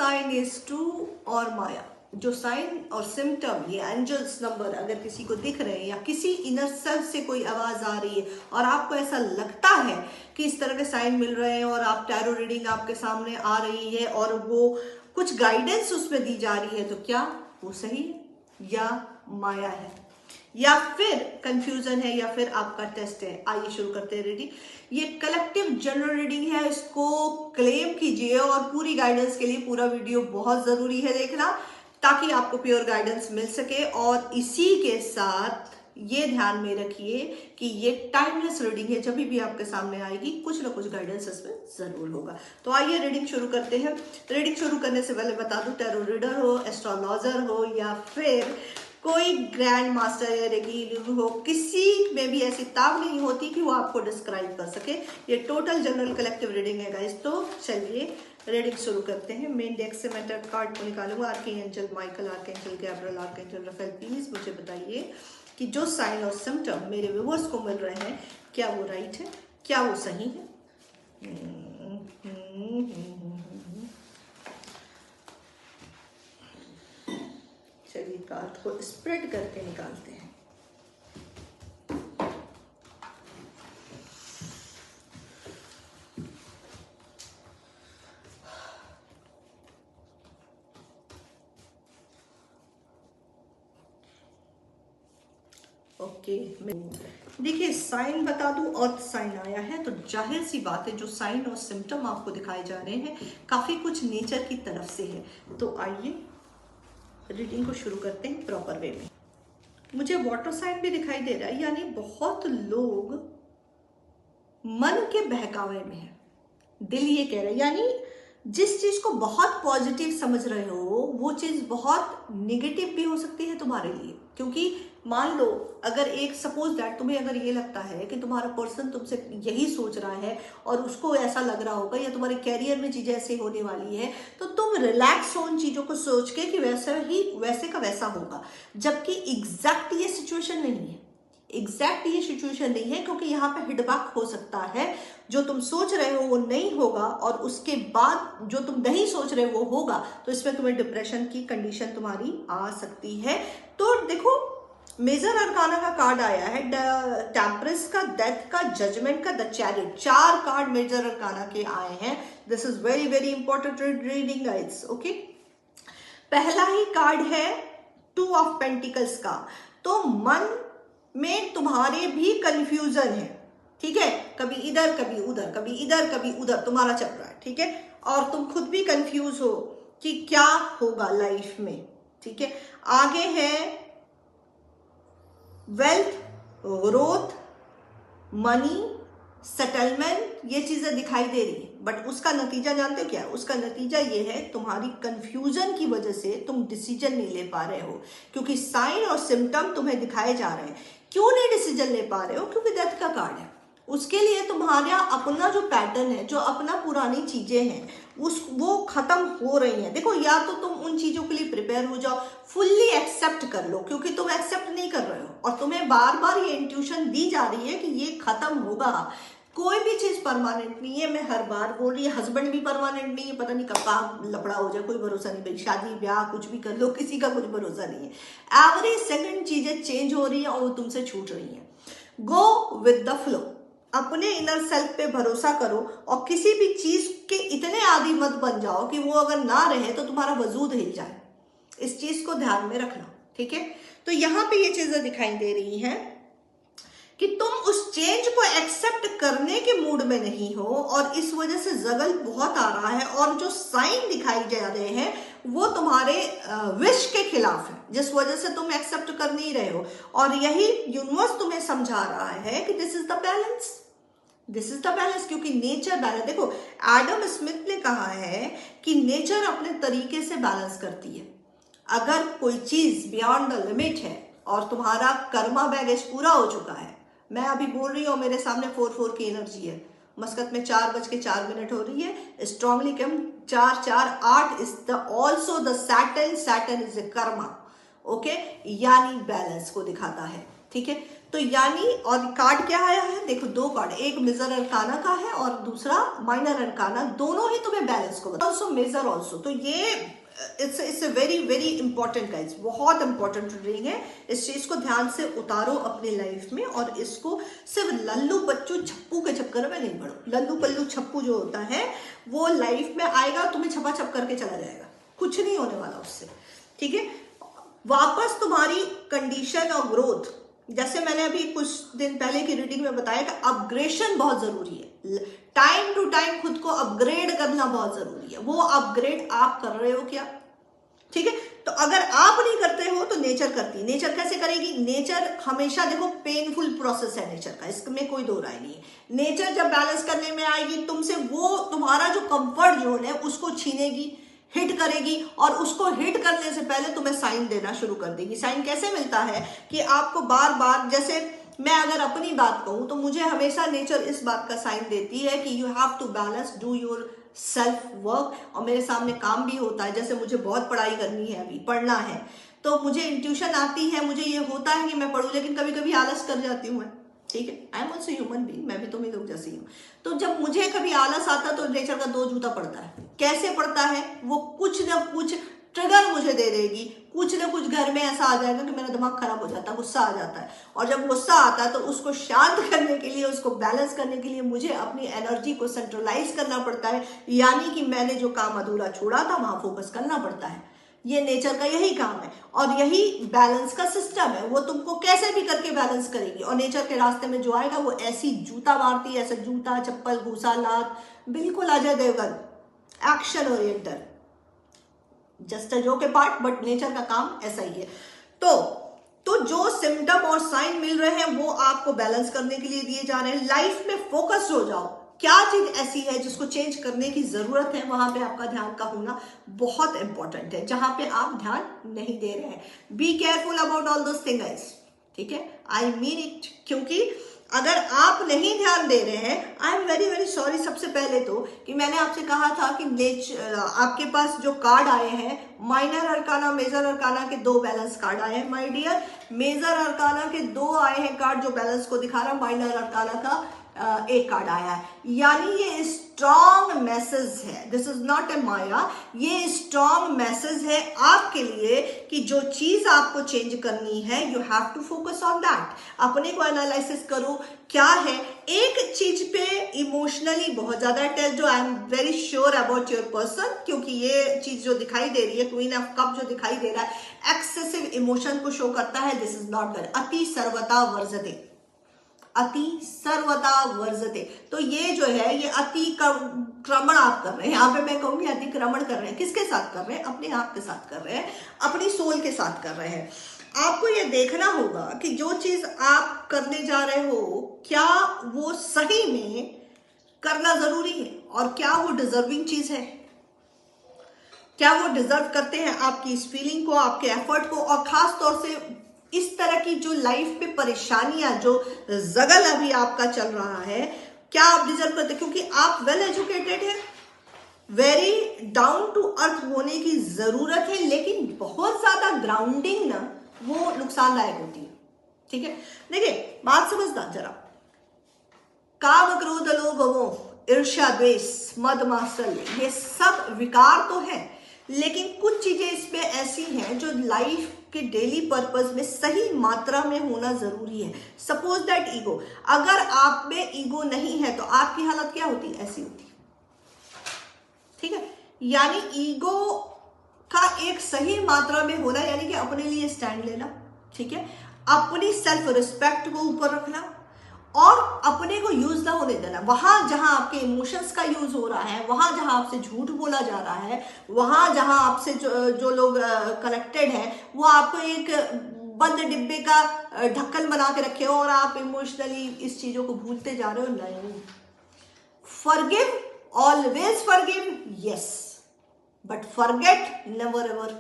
Sign is true और माया, जो sign और सिम्टम, ये एंजल्स नंबर अगर किसी को दिख रहे हैं या किसी इनर सेल्फ से कोई आवाज आ रही है और आपको ऐसा लगता है कि इस तरह के साइन मिल रहे हैं और आप टैरो रीडिंग आपके सामने आ रही है और वो कुछ गाइडेंस उसमें दी जा रही है, तो क्या वो सही है या माया है या फिर कंफ्यूजन है या फिर आपका टेस्ट है? आइए शुरू करते हैं रीडिंग। ये कलेक्टिव जनरल रीडिंग है, इसको क्लेम कीजिए और पूरी गाइडेंस के लिए पूरा वीडियो बहुत जरूरी है देखना, ताकि आपको प्योर गाइडेंस मिल सके। और इसी के साथ ये ध्यान में रखिए कि ये टाइमलेस रीडिंग है, जब भी आपके सामने आएगी कुछ ना कुछ गाइडेंस इसमें जरूर होगा। तो आइए रीडिंग शुरू करते हैं। रीडिंग शुरू करने से पहले बता दूं, टैरो रीडर हो, एस्ट्रोलॉजर हो या फिर कोई ग्रैंड मास्टर या रेगी हो, किसी में भी ऐसी ताब नहीं होती कि वो आपको डिस्क्राइब कर सके। ये टोटल जनरल कलेक्टिव रीडिंग है गाइस। तो चलिए रीडिंग शुरू करते हैं। मेन डेक से मैं टैरो कार्ड को निकालूंगा। Archangel Michael, archangel Gabriel, archangel Raphael, please मुझे बताइए कि जो साइन और सिम्टम मेरे व्यूअर्स को मिल रहे हैं, क्या वो राइट है, क्या वो सही है? चलिए कार्ड को स्प्रेड करके निकालते हैं। ओके, देखिए साइन बता दूं और साइन आया है तो जाहिर सी बात है जो साइन और सिम्टम आपको दिखाए जा रहे हैं काफी कुछ नेचर की तरफ से है। तो आइए रीडिंग को शुरू करते हैं प्रॉपर वे में। मुझे वाटर साइन भी दिखाई दे रहा है, यानी बहुत लोग मन के बहकावे में है। दिल ये कह रहा है, यानी जिस चीज को बहुत पॉजिटिव समझ रहे हो वो चीज बहुत निगेटिव भी हो सकती है तुम्हारे लिए। क्योंकि मान लो अगर एक सपोज दैट तुम्हें अगर ये लगता है कि तुम्हारा पर्सन तुमसे यही सोच रहा है और उसको ऐसा लग रहा होगा या तुम्हारे कैरियर में चीजें ऐसे होने वाली है, तो तुम रिलैक्स हो उन चीजों को सोच के कि वैसे का वैसा होगा, जबकि एग्जैक्ट ये सिचुएशन नहीं है। एग्जैक्ट ये सिचुएशन नहीं है, क्योंकि यहाँ पे हिडबैक हो सकता है। जो तुम सोच रहे हो वो नहीं होगा और उसके बाद जो तुम नहीं सोच रहे वो होगा, तो इसमें तुम्हें डिप्रेशन की कंडीशन तुम्हारी आ सकती है। तो देखो मेजर अरकाना का कार्ड आया है, टेम्परेंस का, डेथ का, जजमेंट का, the chariot. 4 card major arcana के आए हैं। This is very very important reading guys. Okay, पहला ही कार्ड है 2 ऑफ पेंटिकल्स का। तो मन में तुम्हारे भी कंफ्यूजन है, ठीक है, कभी इधर कभी उधर, कभी इधर कभी उधर तुम्हारा चल रहा है, ठीक है, और तुम खुद भी कंफ्यूज हो कि क्या होगा लाइफ में, ठीक है। आगे है वेल्थ, ग्रोथ, मनी, सेटलमेंट, ये चीजें दिखाई दे रही है। बट उसका नतीजा जानते हो क्या? उसका नतीजा ये है तुम्हारी कंफ्यूजन की वजह से तुम डिसीजन नहीं ले पा रहे हो, क्योंकि साइन और सिम्टम तुम्हें दिखाए जा रहे हैं। क्यों नहीं डिसीजन ले पा रहे हो? क्योंकि डेथ का कार्ड है। उसके लिए तुम्हारा अपना जो पैटर्न है, जो अपना पुरानी चीजें हैं वो खत्म हो रही हैं। देखो, या तो तुम उन चीजों के लिए प्रिपेयर हो जाओ, फुल्ली एक्सेप्ट कर लो, क्योंकि तुम एक्सेप्ट नहीं कर रहे हो और तुम्हें बार बार ये इंट्यूशन दी जा रही है कि ये खत्म होगा। कोई भी चीज परमानेंट नहीं है। मैं हर बार बोल रही है, हस्बैंड भी परमानेंट नहीं है, पता नहीं कब लफड़ा हो जाए, कोई भरोसा नहीं भाई। शादी ब्याह कुछ भी कर लो, किसी का कुछ भरोसा नहीं है। एवरी सेकंड चीजें चेंज हो रही है और वो तुमसे छूट रही है। गो विद द फ्लो, अपने इनर सेल्फ पे भरोसा करो और किसी भी चीज के इतने आदी मत बन जाओ कि वो अगर ना रहे तो तुम्हारा वजूद हिल जाए। इस चीज को ध्यान में रखना, ठीक है। तो यहाँ पे ये चीजें दिखाई दे रही हैं कि तुम उस चेंज को एक्सेप्ट करने के मूड में नहीं हो और इस वजह से जगल बहुत आ रहा है। और जो साइन दिखाई जा रहे हैं वो तुम्हारे विश के खिलाफ है, जिस वजह से तुम एक्सेप्ट कर नहीं रहे हो। और यही यूनिवर्स तुम्हें समझा रहा है कि this is the balance, this is the balance, क्योंकि नेचर बैलेंस। देखो, एडम स्मिथ ने कहा है कि नेचर अपने तरीके से बैलेंस करती है। अगर कोई चीज बियॉन्ड द लिमिट है और तुम्हारा कर्मा बैगेज पूरा हो चुका है, मैं अभी बोल रही हूँ मेरे सामने 4-4 की एनर्जी है, मस्कत में 4:04 हो रही है, strongly come 4-4-8 is the also the Saturn is a Karma, okay, यानी बैलेंस को दिखाता है, ठीक है। तो यानी, और कार्ड क्या आया है, देखो दो कार्ड, एक मेजर अरकाना का है और दूसरा माइनर अरकाना, दोनों ही तुम्हें बैलेंस को बताओ, ऑल्सो मेजर ऑल्सो। तो ये it's very very important guys, बहुत इंपॉर्टेंट रीडिंग है। इस चीज को ध्यान से उतारो अपनी लाइफ में, और इसको सिर्फ लल्लू बच्चू छप्पू के चक्कर में नहीं पड़ो। लल्लू पल्लू छप्पू जो होता है वो लाइफ में आएगा, तुम्हें छपा छप करके चला जाएगा, कुछ नहीं होने वाला उससे, ठीक है। वापस तुम्हारी कंडीशन और ग्रोथ, जैसे मैंने अभी कुछ दिन पहले की रीडिंग में बताया कि अपग्रेडेशन बहुत जरूरी है, टाइम टू टाइम खुद को अपग्रेड करना बहुत जरूरी है। वो अपग्रेड आप कर रहे हो क्या, ठीक है। तो अगर आप नहीं करते हो तो नेचर करती है। नेचर कैसे करेगी, नेचर हमेशा देखो पेनफुल प्रोसेस है नेचर का, इसमें कोई दो राय नहीं है। नेचर जब बैलेंस करने में आएगी तुमसे, वो तुम्हारा जो कंफर्ट जोन है उसको छीनेगी, हिट करेगी, और उसको हिट करने से पहले तुम्हें साइन देना शुरू कर देगी। साइन कैसे मिलता है कि आपको बार बार, जैसे मैं अगर अपनी बात कहूं तो मुझे हमेशा नेचर इस बात का साइन देती है कि you have to balance, do yourself work. और मेरे सामने काम भी होता है, जैसे मुझे बहुत पढ़ाई करनी है, अभी पढ़ना है, तो मुझे इंट्यूशन आती है, मुझे ये होता है कि मैं पढ़ूं, लेकिन कभी कभी आलस कर जाती हूँ मैं, ठीक है। I am also human being, मैं भी तुम ही लोग जैसी हूँ। तो जब मुझे कभी आलस आता तो नेचर का दो जूता पड़ता है। कैसे पड़ता है, वो कुछ ना कुछ ट्रिगर मुझे दे देगी, कुछ ना कुछ घर में ऐसा आ जाएगा कि मेरा दिमाग खराब हो जाता है, गुस्सा आ जाता है। और जब गुस्सा आता है तो उसको शांत करने के लिए, उसको बैलेंस करने के लिए मुझे अपनी एनर्जी को सेंट्रलाइज करना पड़ता है, यानी कि मैंने जो काम अधूरा छोड़ा था वहां फोकस करना पड़ता है। ये नेचर का यही काम है, और यही बैलेंस का सिस्टम है। वो तुमको कैसे भी करके बैलेंस करेगी, और नेचर के रास्ते में जो आएगा वो ऐसी जूता मारती है, ऐसा जूता चप्पल घूसा लात, बिल्कुल Ajay Devgn, action oriented, just a joke part, but nature का काम ऐसा ही है। तो जो सिम्टम और साइन मिल रहे हैं वो आपको बैलेंस करने के लिए दिए जा रहे हैं। लाइफ में फोकस हो जाओ, क्या चीज ऐसी है जिसको चेंज करने की जरूरत है, वहां पे आपका ध्यान का होना बहुत इंपॉर्टेंट है, जहां पे आप ध्यान नहीं दे रहे हैं। Be careful about all those things, ठीक है, आई मीन इट। क्योंकि अगर आप नहीं ध्यान दे रहे हैं, I am very very sorry. सबसे पहले तो कि मैंने आपसे कहा था कि आपके पास जो कार्ड आए हैं, माइनर अरकाना मेजर अरकाना के दो बैलेंस कार्ड आए हैं माय डियर। मेजर अरकाना के दो आए हैं कार्ड जो बैलेंस को दिखा रहा, माइनर अरकाना का एक कार्ड आया है, यानी ये स्ट्रॉन्ग मैसेज है। दिस इज नॉट ए माया, ये स्ट्रॉन्ग मैसेज है आपके लिए कि जो चीज आपको चेंज करनी है, you have to focus on that. अपने को एनालिसिस करो क्या है। एक चीज पे इमोशनली बहुत ज्यादा अटैच, जो I am very sure about your person, क्योंकि ये चीज जो दिखाई दे रही है, क्वीन ऑफ कप जो दिखाई दे रहा है, एक्सेसिव इमोशन को शो करता है। This is not good. अति सर्वता वर्जते, अति सर्वदा वर्जते। तो ये जो है, ये अतिक्रमण आप कर रहे हैं, यहाँ पे मैं कहूंगी अतिक्रमण कर रहे हैं। किसके साथ कर रहे हैं, अपने आप के साथ कर रहे हैं, अपनी सोल के साथ कर रहे हैं। आपको ये देखना होगा कि जो चीज आप करने जा रहे हो, क्या वो सही में करना जरूरी है, और क्या वो डिजर्विंग चीज है, क्या वो डिजर्व करते हैं आपकी इस फीलिंग को, आपके एफर्ट को। और खास तौर से इस तरह की जो लाइफ पे परेशानियां, जो जगल अभी आपका चल रहा है, क्या आप डिजर्व करते हैं? क्योंकि आप वेल एजुकेटेड हैं, वेरी डाउन टू अर्थ होने की जरूरत है, लेकिन बहुत ज्यादा ग्राउंडिंग ना वो नुकसानदायक होती है, ठीक है। देखिए बात समझना जरा, काम क्रोध लोभ मोह ईर्ष्या द्वेष मद मात्सर्य, ये सब विकार तो है, लेकिन कुछ चीजें इसमें ऐसी हैं जो लाइफ के डेली पर्पस में सही मात्रा में होना जरूरी है। सपोज दैट ईगो, अगर आप में ईगो नहीं है तो आपकी हालत क्या होती है, ऐसी होती है, ठीक है। यानी ईगो का एक सही मात्रा में होना, यानी कि अपने लिए स्टैंड लेना, ठीक है, अपनी सेल्फ रिस्पेक्ट को ऊपर रखना, और अपने को यूज ना होने देना। वहां जहां आपके इमोशंस का यूज हो रहा है, वहां जहां आपसे झूठ बोला जा रहा है, वहां जहां आपसे जो लोग कनेक्टेड है, वो आपको एक बंद डिब्बे का ढक्कन बना के रखे हो, और आप इमोशनली इस चीजों को भूलते जा रहे हो। नहीं, forgive, always forgive, yes, but forget never ever.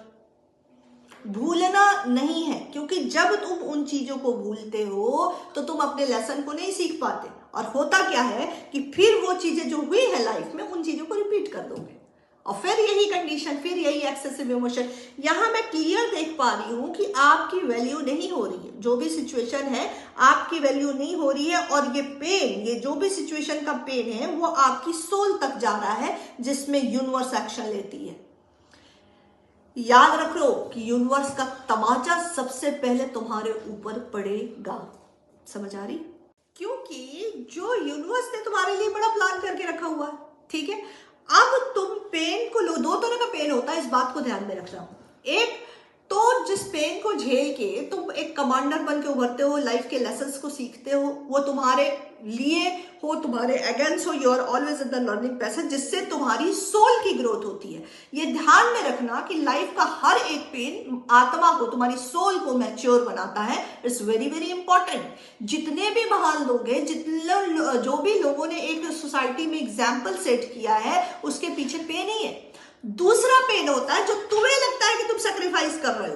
भूलना नहीं है, क्योंकि जब तुम उन चीजों को भूलते हो तो तुम अपने लेसन को नहीं सीख पाते, और होता क्या है कि फिर वो चीजें जो हुई है लाइफ में, उन चीजों को रिपीट कर दोगे। और फिर यही कंडीशन, फिर यही एक्सेसिव इमोशन। यहां मैं क्लियर देख पा रही हूं कि आपकी वैल्यू नहीं हो रही है, जो भी सिचुएशन है आपकी वैल्यू नहीं हो रही है, और ये पेन, ये जो भी सिचुएशन का पेन है वो आपकी सोल तक जा रहा है, जिसमें यूनिवर्स एक्शन लेती है। याद रख लो कि यूनिवर्स का तमाचा सबसे पहले तुम्हारे ऊपर पड़ेगा। समझ आ रही? क्योंकि जो यूनिवर्स ने तुम्हारे लिए बड़ा प्लान करके रखा हुआ है, ठीक है। अब तुम पेन को लो, दो तरह का पेन होता है, इस बात को ध्यान में रखना। एक तो जिस पेन को झेल के तुम एक कमांडर बन के उभरते हो, लाइफ के लेसन्स को सीखते हो, वो तुम्हारे लिए हो, तुम्हारे अगेंस्ट हो, you are always in the learning passage, जिससे तुम्हारी सोल की ग्रोथ होती है। ये ध्यान में रखना कि लाइफ का हर एक पेन आत्मा को, तुम्हारी सोल को मैच्योर बनाता है। It's very very important. जितने भी महान लोग हैं, जितने जो भी लोगों ने एक सोसाइटी में एग्जाम्पल सेट किया है, उसके पीछे पेन ही है। दूसरा पेन होता है जो तुम्हें लगता है कि तुम सेक्रीफाइस कर रहे हो,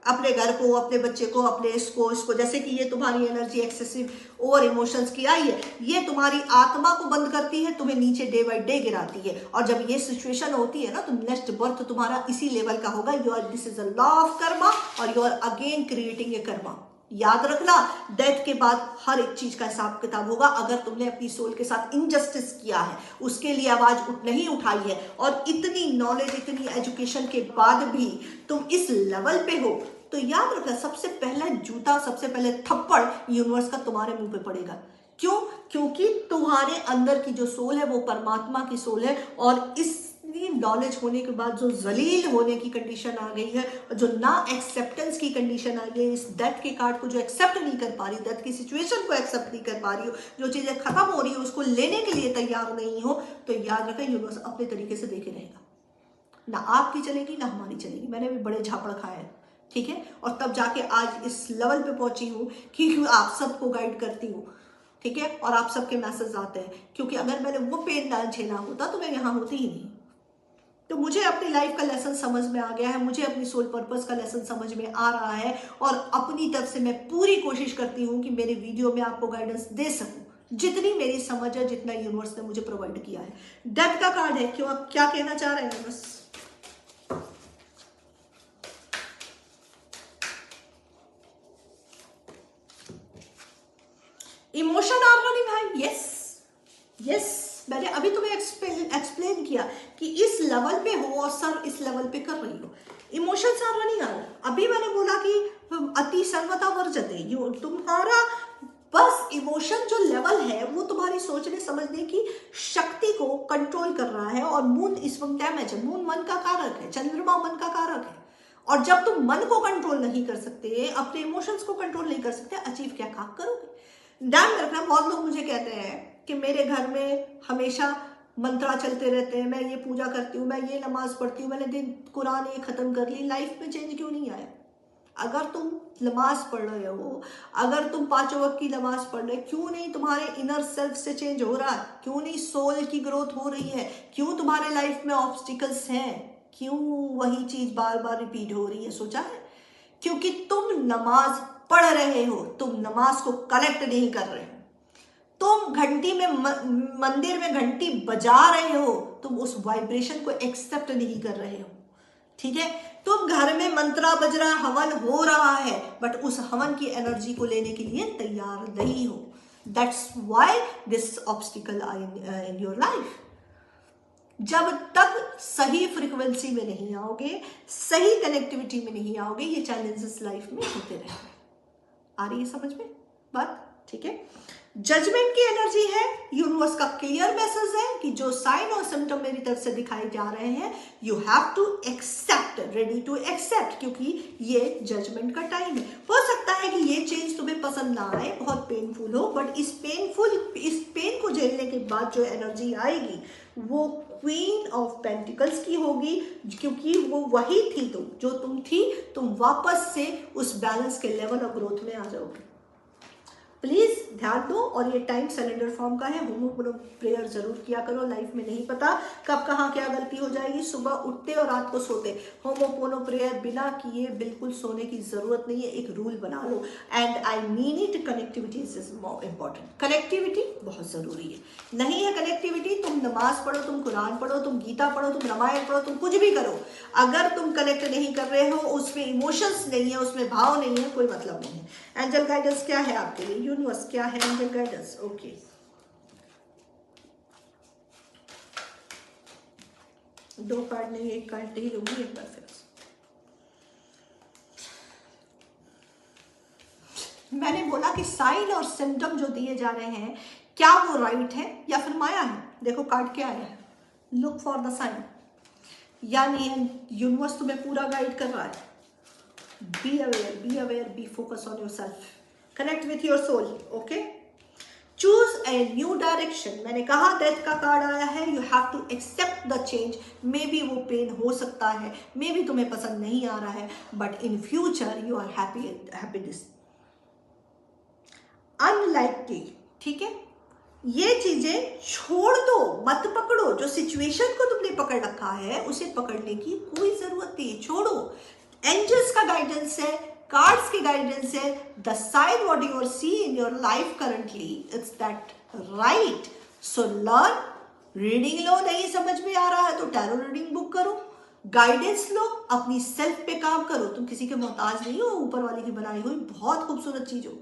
अपने घर को, अपने बच्चे को, अपने इसको, जैसे कि ये तुम्हारी एनर्जी एक्सेसिव ओवर इमोशंस की आई है, ये तुम्हारी आत्मा को बंद करती है, तुम्हें नीचे डे बाय डे गिराती है। और जब ये सिचुएशन होती है ना, तो नेक्स्ट बर्थ तुम्हारा इसी लेवल का होगा। This is a law of karma, और you are again creating a karma. याद रखना, डेथ के बाद हर एक चीज का हिसाब किताब होगा। अगर तुमने अपनी सोल के साथ इनजस्टिस किया है, उसके लिए आवाज नहीं उठाई है, और इतनी नॉलेज, इतनी एजुकेशन के बाद भी तुम इस लेवल पे हो, तो याद रखना, सबसे पहला जूता, सबसे पहले थप्पड़ यूनिवर्स का तुम्हारे मुंह पे पड़ेगा। क्यों? क्योंकि तुम्हारे अंदर की जो सोल है वो परमात्मा की सोल है, और इस नॉलेज होने के बाद जो जलील होने की कंडीशन आ गई है, जो ना एक्सेप्टेंस की कंडीशन आ गई है, इस डेथ के कार्ड को जो एक्सेप्ट नहीं कर पा रही, डेथ की सिचुएशन को एक्सेप्ट नहीं कर पा रही हो, जो चीजें खत्म हो रही है उसको लेने के लिए तैयार नहीं हो, तो याद रखें यूनिवर्स अपने तरीके से देखे रहेगा। ना आपकी चलेगी, ना हमारी चलेगी। मैंने भी बड़े झापड़ खाए हैं, ठीक है, और तब जाके आज इस लेवल पे पहुंची हूँ कि आप सबको गाइड करती हूँ, ठीक है, और आप सबके मैसेज आते हैं। क्योंकि अगर मैंने वो पेन ना झेला होता तो मैं यहाँ होती ही नहीं। तो मुझे अपनी लाइफ का लेसन समझ में आ गया है, मुझे अपनी सोल पर्पस का लेसन समझ में आ रहा है, और अपनी तरफ से मैं पूरी कोशिश करती हूँ कि मेरे वीडियो में आपको गाइडेंस दे सकूं, जितनी मेरी समझ है, जितना यूनिवर्स ने मुझे प्रोवाइड किया है। डेथ का कार्ड है, क्यों, आप क्या कहना चाह रहे हैं? बस emotion are running high. Yes, मैंने अभी तुम्हें एक्सप्लेन किया कि इस लेवल पे हो और सर इस लेवल पे कर रही हो, इमोशंस आर रनिंग हाई। अभी मैंने बोला कि अति सर्वता वर्जते, तुम्हारा बस इमोशन जो लेवल है वो तुम्हारी सोचने समझने की शक्ति को कंट्रोल कर रहा है। और मून इस वक्त डैमेज है, मून मन का कारक है, चंद्रमा मन का कारक है, और जब तुम मन को कंट्रोल नहीं कर सकते, अपने इमोशंस को कंट्रोल नहीं कर सकते, अचीव क्या काम करोगे? ध्यान रखना, बहुत लोग मुझे कहते हैं कि मेरे घर में हमेशा मंत्रा चलते रहते हैं, मैं ये पूजा करती हूँ, मैं ये नमाज पढ़ती हूँ, मैंने दिन कुरान ये खत्म कर ली, लाइफ में चेंज क्यों नहीं आया? अगर तुम नमाज पढ़ रहे हो, अगर तुम 5 वक्त की नमाज पढ़ रहे, क्यों नहीं तुम्हारे इनर सेल्फ से चेंज हो रहा है? क्यों नहीं सोल की ग्रोथ हो रही है? क्यों तुम्हारे लाइफ में ऑब्स्टिकल्स हैं? क्यों वही चीज बार बार रिपीट हो रही है? सोचा है? क्योंकि तुम नमाज पढ़ रहे हो, तुम नमाज को कलेक्ट नहीं कर रहे हो, तुम घंटी में मंदिर में घंटी बजा रहे हो, तुम उस वाइब्रेशन को एक्सेप्ट नहीं कर रहे हो, ठीक है। तुम घर में मंत्रा बज रहा, हवन हो रहा है, बट उस हवन की एनर्जी को लेने के लिए तैयार नहीं हो। That's why this obstacle in your life. जब तक सही फ्रीक्वेंसी में नहीं आओगे, सही कनेक्टिविटी में नहीं आओगे, ये चैलेंजेस लाइफ में होते रहेंगे। आ रही है समझ में बात? ठीक है। जजमेंट की एनर्जी है, यूनिवर्स का क्लियर मैसेज है कि जो साइन और सिम्टम मेरी तरफ से दिखाए जा रहे हैं, you have to accept, ready to accept, क्योंकि ये जजमेंट का टाइम है। हो सकता है कि ये चेंज तुम्हें पसंद ना आए, बहुत पेनफुल हो, बट इस पेन को झेलने के बाद जो एनर्जी आएगी वो क्वीन ऑफ पेंटिकल्स की होगी, क्योंकि वो वही थी तुम, जो तुम थी, तुम वापस से उस बैलेंस के लेवल ऑफ ग्रोथ में आ जाओगे। प्लीज ध्यान दो। और ये टाइम सिलेंडर फॉर्म का है। होमोपोनो प्रेयर जरूर किया करो, लाइफ में नहीं पता कब कहाँ क्या गलती हो जाएगी। सुबह उठते और रात को सोते होमोपोनो प्रेयर बिना किए बिल्कुल सोने की जरूरत नहीं है, एक रूल बना लो। And I mean it, connectivity is more important. Connectivity बहुत जरूरी है। नहीं है कनेक्टिविटी, तुम नमाज पढ़ो, तुम कुरान पढ़ो, तुम गीता पढ़ो, तुम रामायण पढ़ो, तुम कुछ भी करो, अगर तुम कनेक्ट नहीं कर रहे हो, उसमें इमोशंस नहीं है, उसमें भाव नहीं है, कोई मतलब नहीं है। एंजल गाइडेंस क्या है आपके लिए? यूनिवर्स क्या है एंजल गाइडेंस? ओके, दो कार्ड नहीं, एक कार्ड ही लूंगी एक बार फिर। मैंने बोला कि साइन और सिम्टम जो दिए जा रहे हैं, क्या वो राइट है या फिर माया है? देखो कार्ड क्या है, लुक फॉर द साइन। यानी यूनिवर्स तुम्हें पूरा गाइड कर रहा है। Be aware, be focus on yourself, connect with your soul. Okay, choose a new direction. मैंने कहा डेथ का कार्ड आया है, you have to accept the change. Maybe वो पेन हो सकता है, मे बी तुम्हें पसंद नहीं आ रहा है, but in future you are happiness unlikely. ठीक है, ये चीजें छोड़ दो, मत पकड़ो। जो सिचुएशन को तुमने पकड़ रखा है उसे पकड़ने की कोई जरूरत नहीं, छोड़ो। एंजल्स का गाइडेंस है, कार्ड्स की गाइडेंस है। The sign what you are see in your life currently, it's that right. So learn, reading लो, नहीं समझ में आ रहा है तो टैरो रीडिंग बुक करो, गाइडेंस लो, अपनी सेल्फ पे काम करो। तुम किसी के मोहताज नहीं हो, ऊपर वाले की बनाई हुई बहुत खूबसूरत चीज हो।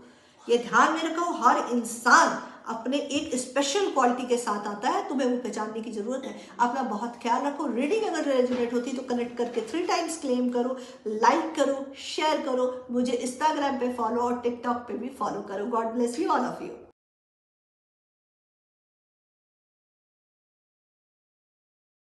ये ध्यान में रखो, हर इंसान अपने एक स्पेशल क्वालिटी के साथ आता है, तुम्हें वो पहचानने की जरूरत है। अपना बहुत ख्याल रखो। रीडिंग अगर रेजोनेट होती तो कनेक्ट करके 3 टाइम्स क्लेम करो, लाइक करो, शेयर करो, मुझे इंस्टाग्राम पे फॉलो और टिकटॉक पे भी फॉलो करो। God bless you all of you.